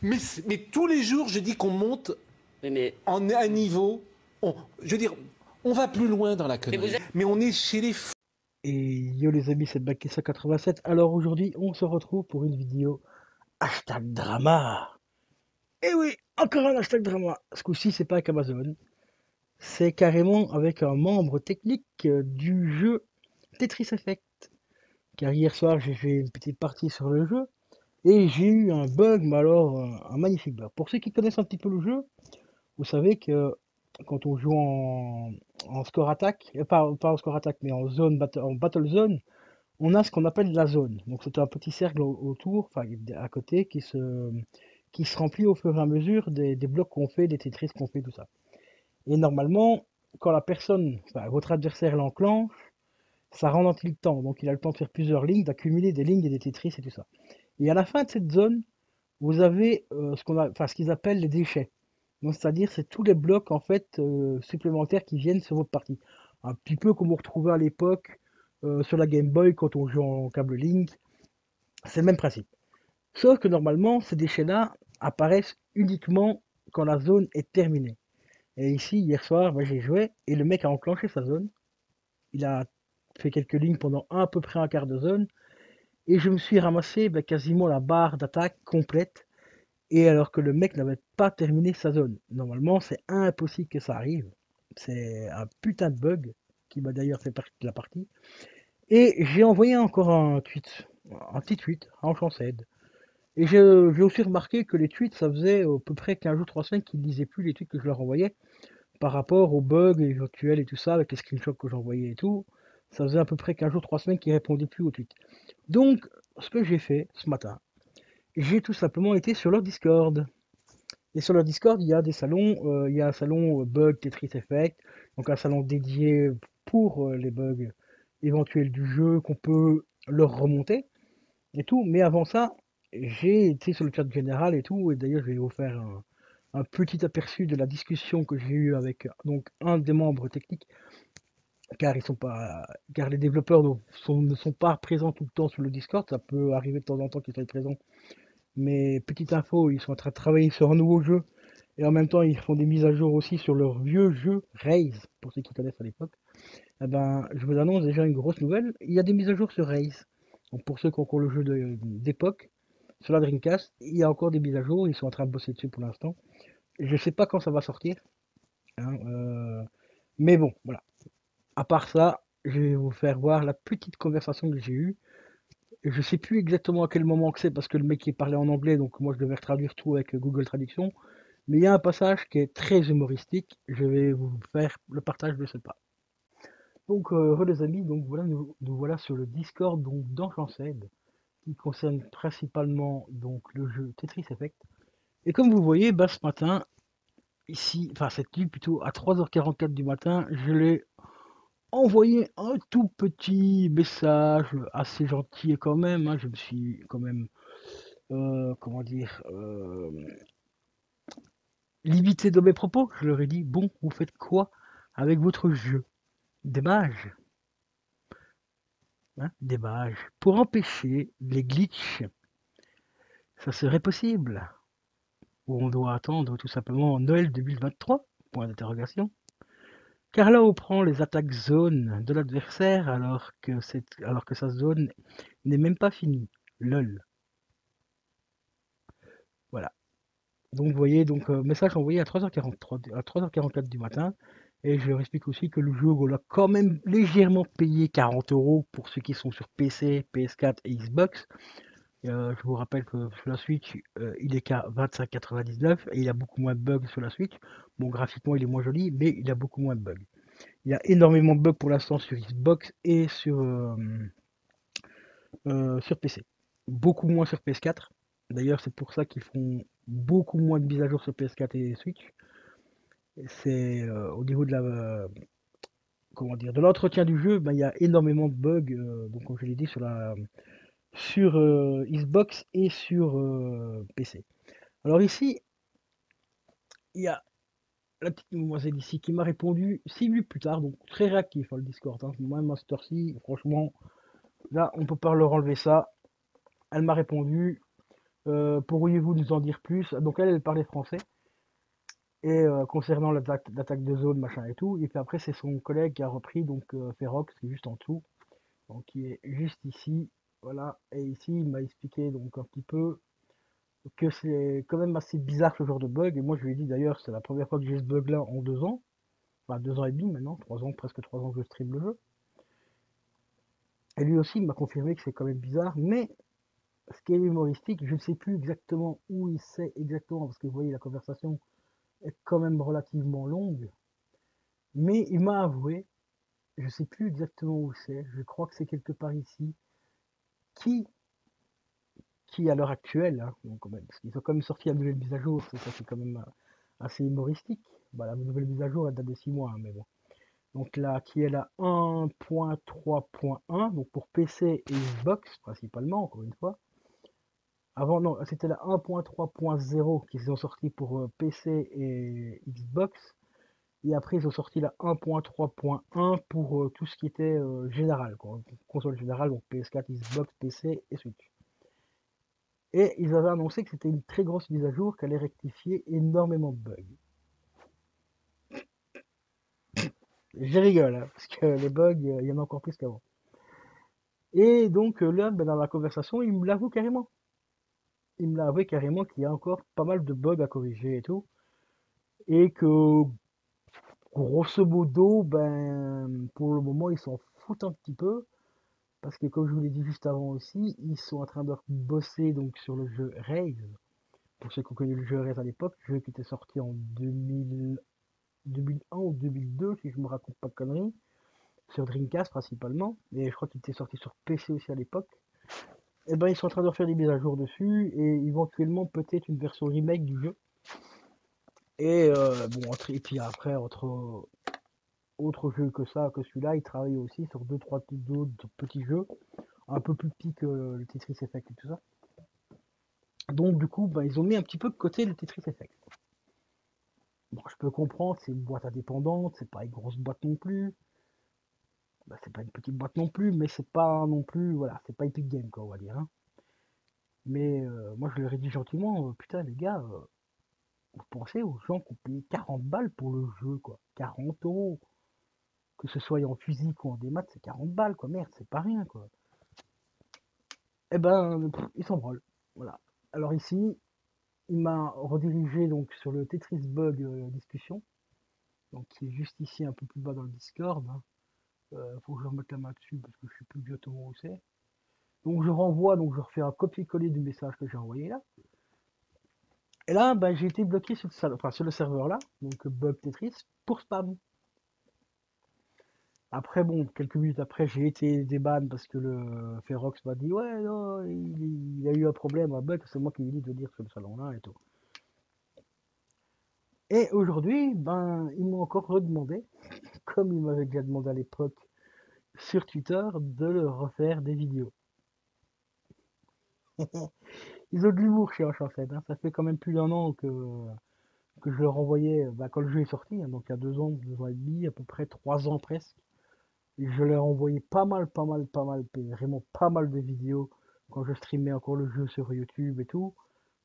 Mais tous les jours, je dis qu'on monte Mais en un niveau. Je veux dire, on va plus loin dans la connerie. Mais on est chez les fous. Et yo les amis, c'est Backy187. Alors aujourd'hui, on se retrouve pour une vidéo hashtag drama. Et oui, encore un hashtag drama. Ce coup-ci, c'est pas avec Amazon. C'est carrément avec un membre technique du jeu Tetris Effect. Car hier soir, j'ai fait une petite partie sur le jeu. Et j'ai eu un bug, mais alors un magnifique bug. Pour ceux qui connaissent un petit peu le jeu, vous savez que quand on joue en score attack, pas en score attack, mais en en battle zone, on a ce qu'on appelle la zone. Donc c'est un petit cercle autour, enfin à côté, qui se remplit au fur et à mesure des blocs qu'on fait, des Tetris qu'on fait, tout ça. Et normalement, quand la personne, enfin votre adversaire l'enclenche, ça ralentit le temps. Donc il a le temps de faire plusieurs lignes, d'accumuler des lignes et des Tetris et tout ça. Et à la fin de cette zone, vous avez ce qu'ils appellent les déchets. Donc c'est-à-dire c'est tous les blocs en fait supplémentaires qui viennent sur votre partie. Un petit peu comme on retrouvait à l'époque sur la Game Boy quand on joue en câble Link. C'est le même principe. Sauf que normalement, ces déchets-là apparaissent uniquement quand la zone est terminée. Et ici, hier soir, j'ai joué et le mec a enclenché sa zone. Il a fait quelques lignes pendant à peu près un quart de zone. Et je me suis ramassé quasiment la barre d'attaque complète. Et alors que le mec n'avait pas terminé sa zone. Normalement, c'est impossible que ça arrive. C'est un putain de bug qui m'a d'ailleurs fait partie de la partie. Et j'ai envoyé encore un petit tweet en chancède. Et j'ai aussi remarqué que les tweets, ça faisait à peu près 15 jours, 3 semaines qu'ils ne lisaient plus les tweets que je leur envoyais par rapport aux bugs éventuels et tout ça, avec les screenshots que j'envoyais et tout. Ça faisait à peu près 15 jours, 3 semaines qu'ils répondaient plus aux tweets. Donc, ce que j'ai fait ce matin, j'ai tout simplement été sur leur Discord. Et sur leur Discord, il y a des salons, il y a un salon bug Tetris Effect, donc un salon dédié pour les bugs éventuels du jeu qu'on peut leur remonter et tout. Mais avant ça, j'ai été sur le chat général et tout, et d'ailleurs je vais vous faire un petit aperçu de la discussion que j'ai eue avec donc un des membres techniques, car ils sont pas, car les développeurs ne sont pas présents tout le temps sur le Discord. Ça peut arriver de temps en temps qu'ils soient présents, mais petite info, ils sont en train de travailler sur un nouveau jeu. Et en même temps, ils font des mises à jour aussi sur leur vieux jeu Raze, pour ceux qui connaissent à l'époque. Eh ben, je vous annonce déjà une grosse nouvelle. Il y a des mises à jour sur Raze. Donc pour ceux qui ont encore le jeu d'époque, sur la Dreamcast, il y a encore des mises à jour. Ils sont en train de bosser dessus pour l'instant. Je sais pas quand ça va sortir, hein, mais bon, voilà. À part ça, je vais vous faire voir la petite conversation que j'ai eue. Je sais plus exactement à quel moment que c'est parce que le mec il parlait en anglais, donc moi je devais traduire tout avec Google Traduction. Mais il y a un passage qui est très humoristique. Je vais vous faire le partage de ce pas. Donc, les amis, donc voilà, nous voilà sur le Discord donc d'Enchanted, qui concerne principalement donc le jeu Tetris Effect. Et comme vous voyez, ce matin, ici, enfin cette nuit plutôt, à 3h44 du matin, je l'ai envoyé un tout petit message assez gentil quand même. Hein, je me suis quand même, comment dire, limité dans mes propos. Je leur ai dit, bon, vous faites quoi avec votre jeu? Des mages, hein, des mages. Pour empêcher les glitches, ça serait possible. Ou on doit attendre tout simplement Noël 2023, point d'interrogation. Car là, on prend les attaques zones de l'adversaire alors que sa zone n'est même pas finie. LOL. Voilà. Donc vous voyez, donc message envoyé à 3h43, à 3h44 du matin. Et je leur explique aussi que le jeu, on l'a quand même légèrement payé 40€ pour ceux qui sont sur PC, PS4 et Xbox. Je vous rappelle que sur la Switch, il est qu'à 25,99 et il a beaucoup moins de bugs sur la Switch. Bon, graphiquement, il est moins joli, mais il a beaucoup moins de bugs. Il y a énormément de bugs pour l'instant sur Xbox et sur PC. Beaucoup moins sur PS4. D'ailleurs, c'est pour ça qu'ils font beaucoup moins de mises à jour sur PS4 et Switch. C'est au niveau de la comment dire, de l'entretien du jeu, il y a énormément de bugs. Donc, comme je l'ai dit, sur Xbox et sur PC. Alors ici, il y a la petite demoiselle ici qui m'a répondu 6 minutes plus tard, donc très réactif le Discord. Hein. Moi, Master-ci, franchement, là, on peut pas leur enlever ça. Elle m'a répondu Pourriez-vous nous en dire plus? Donc elle parlait français. Et concernant l'attaque de zone, machin et tout. Et puis après, c'est son collègue qui a repris, donc Ferox, qui est juste en dessous. Donc qui est juste ici. Voilà. Et ici, il m'a expliqué donc un petit peu que c'est quand même assez bizarre ce genre de bug. Et moi, je lui ai dit d'ailleurs, c'est la première fois que j'ai ce bug-là en 2 ans. Enfin, 2 ans et demi maintenant. 3 ans, presque 3 ans que je stream le jeu. Et lui aussi, il m'a confirmé que c'est quand même bizarre. Mais ce qui est humoristique, je ne sais plus exactement où il sait exactement. Parce que vous voyez, la conversation est quand même relativement longue. Mais il m'a avoué, je sais plus exactement où c'est, je crois que c'est quelque part ici, qui, qui à l'heure actuelle, hein, donc, parce qu'ils ont quand même sorti la nouvelle mise à jour, ça c'est quand même assez humoristique. Bah, la nouvelle mise à jour elle date de 6 mois, hein, mais bon. Donc là, qui est la 1.3.1, donc pour PC et Xbox principalement, encore une fois. Avant, non, c'était la 1.3.0 qu'ils ont sorti pour PC et Xbox. Et après, ils ont sorti la 1.3.1 pour tout ce qui était général, quoi. Console générale, donc PS4, Xbox, PC et Switch. Et ils avaient annoncé que c'était une très grosse mise à jour qui allait rectifier énormément de bugs. Je rigole, hein, parce que les bugs, il y en a encore plus qu'avant. Et donc là, ben, dans la conversation, il me l'avoue carrément. Il me l'a avoué carrément qu'il y a encore pas mal de bugs à corriger et tout. Et que, grosso modo, ben, pour le moment, ils s'en foutent un petit peu. Parce que comme je vous l'ai dit juste avant aussi, ils sont en train de bosser donc sur le jeu Raze. Pour ceux qui ont connu le jeu Raze à l'époque, jeu qui était sorti en 2001 ou 2002, si je me raconte pas de conneries, sur Dreamcast principalement, et je crois qu'il était sorti sur PC aussi à l'époque. Et ben ils sont en train de refaire des mises à jour dessus, et éventuellement peut-être une version remake du jeu. Et bon, et puis après, autre jeu que ça, que celui-là, ils travaillent aussi sur deux, trois d'autres petits jeux, un peu plus petits que le Tetris Effect et tout ça. Donc du coup, bah, ils ont mis un petit peu de côté le Tetris Effect. Bon, je peux comprendre, c'est une boîte indépendante, c'est pas une grosse boîte non plus. Bah, c'est pas une petite boîte non plus, mais c'est pas non plus, voilà, c'est pas Epic Games, quoi, on va dire, hein. Mais moi, je leur ai dit gentiment, putain, les gars, vous pensez aux gens qui ont payé 40 balles pour le jeu, quoi. 40 €. Que ce soit en physique ou en démat, c'est 40 balles, quoi. Merde, c'est pas rien, quoi. Eh ben, ils s'en branlent. Voilà. Alors ici, il m'a redirigé donc sur le Tetris Bug discussion, donc qui est juste ici un peu plus bas dans le Discord, hein. Faut que je remette la main dessus parce que je sais plus exactement où c'est. Donc je renvoie, donc je refais un copier-coller du message que j'ai envoyé là. Et là, ben, j'ai été bloqué sur, sur le serveur là, donc bug Tetris, pour spam. Après, bon, quelques minutes après, j'ai été déban parce que le Ferox m'a dit ouais, non, il a eu un problème, un bug, c'est moi qui lui ai dit de dire sur le salon là et tout. Et aujourd'hui, ben, ils m'ont encore redemandé, comme ils m'avaient déjà demandé à l'époque sur Twitter, de leur refaire des vidéos. Ils ont de l'humour chez Hoche en fait, hein. Ça fait quand même plus d'1 an que je leur envoyais, bah, quand le jeu est sorti, hein, donc il y a 2 ans et demi, à peu près 3 ans presque. Et je leur envoyais pas mal, vraiment pas mal de vidéos quand je streamais encore le jeu sur YouTube et tout,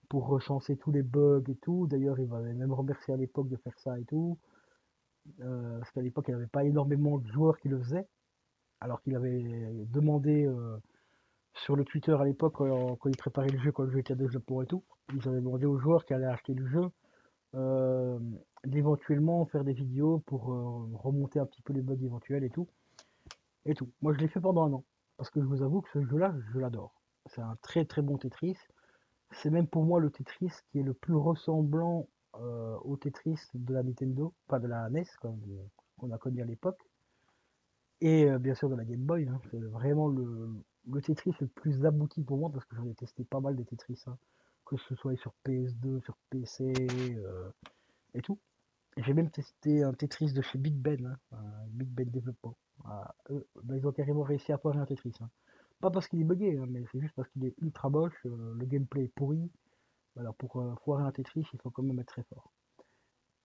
pour recenser tous les bugs et tout. D'ailleurs, ils m'avaient même remercié à l'époque de faire ça et tout, parce qu'à l'époque, il n'y avait pas énormément de joueurs qui le faisaient, alors qu'il avait demandé sur le Twitter à l'époque, quand ils préparaient le jeu, quand le jeu était déjà pour et tout, ils avaient demandé aux joueurs qui allaient acheter le jeu euh, d'éventuellement faire des vidéos pour remonter un petit peu les bugs éventuels et tout. Et tout. Moi, je l'ai fait pendant 1 an. Parce que je vous avoue que ce jeu-là, je l'adore. C'est un très très bon Tetris. C'est même pour moi le Tetris qui est le plus ressemblant au Tetris de la Nintendo, pas de la NES, qu'on a connu à l'époque. Et bien sûr de la Game Boy, hein. C'est vraiment le Tetris le plus abouti pour moi parce que j'en ai testé pas mal des Tetris, hein. Que ce soit sur PS2, sur PC et tout. J'ai même testé un Tetris de chez Big Ben, hein, Big Ben Développement. Ah, eux, bah, ils ont carrément réussi à foirer un Tetris, hein. Pas parce qu'il est buggé, hein, mais c'est juste parce qu'il est ultra moche, le gameplay est pourri. Alors pour foirer un Tetris, il faut quand même être très fort.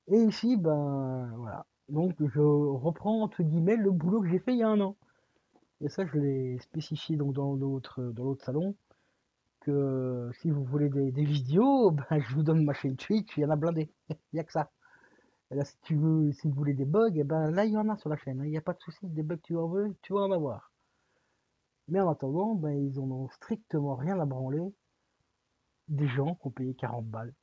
Et ici, ben voilà. Donc je reprends entre guillemets le boulot que j'ai fait il y a 1 an. Et ça, je l'ai spécifié donc dans l'autre salon. si vous voulez des vidéos, ben, je vous donne ma chaîne Twitch, il y en a blindé. Il n'y a que ça. Et là, si vous voulez des bugs, eh ben, là, il y en a sur la chaîne, hein. Il n'y a pas de souci, des bugs, tu en veux, tu vas en avoir. Mais en attendant, ben, ils en ont strictement rien à branler des gens qui ont payé 40 balles.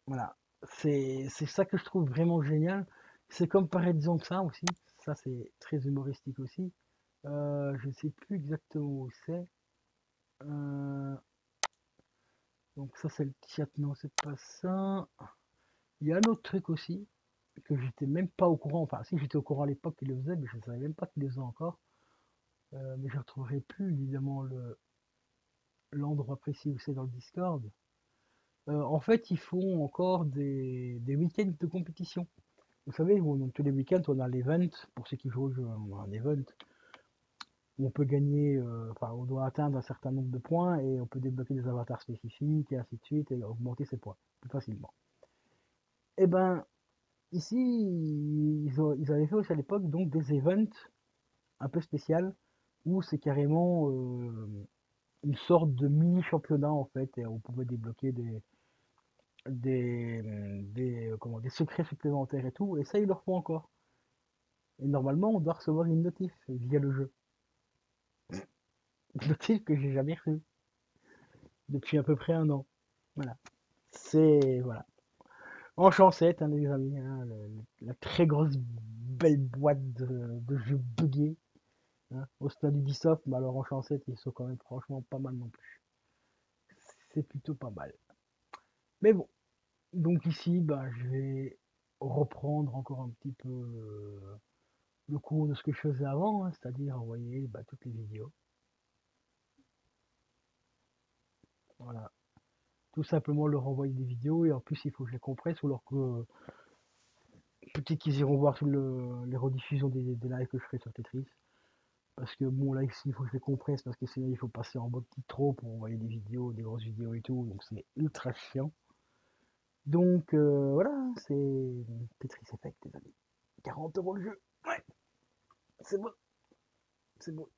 Voilà. C'est ça que je trouve vraiment génial. C'est comme par exemple ça aussi. Ça, c'est très humoristique aussi. Je ne sais plus exactement où c'est. Euh, donc ça, c'est le chat. Non, c'est pas ça. Il y a un autre truc aussi que j'étais même pas au courant. Enfin, si j'étais au courant à l'époque qu'il le faisait, mais je ne savais même pas qu'il le faisait encore. Mais je ne retrouverai plus évidemment l'endroit précis où c'est dans le Discord. En fait, ils font encore des week-ends de compétition. Vous savez, tous les week-ends, on a l'event, pour ceux qui jouent au jeu, hein, on a un event où on peut gagner, enfin, on doit atteindre un certain nombre de points et on peut débloquer des avatars spécifiques et ainsi de suite et augmenter ses points plus facilement. Et ben, ici, ils avaient fait aussi à l'époque donc des events un peu spécial où c'est carrément une sorte de mini championnat en fait et on pouvait débloquer des secrets supplémentaires et tout, et ça ils le refont encore. Et normalement on doit recevoir une notif via le jeu. Une notif que j'ai jamais reçu depuis à peu près un an. Voilà. C'est voilà. En chancette, hein, les amis, hein, la très grosse belle boîte de jeux buggés. Hein, au stade Ubisoft, mais alors en chancette, ils sont quand même franchement pas mal non plus. C'est plutôt pas mal. Mais bon, donc ici, bah, je vais reprendre encore un petit peu le cours de ce que je faisais avant, hein, c'est-à-dire envoyer bah, toutes les vidéos. Voilà. Tout simplement leur envoyer des vidéos et en plus il faut que je les compresse ou alors que peut-être qu'ils iront voir les rediffusions des lives que je ferai sur Tetris. Parce que bon là ici il faut que je les compresse parce que sinon il faut passer en mode trop pour envoyer des vidéos, des grosses vidéos et tout, donc c'est ultra chiant. Donc voilà, c'est Tetris Effect les amis. 40 € le jeu. Ouais, c'est bon, c'est bon.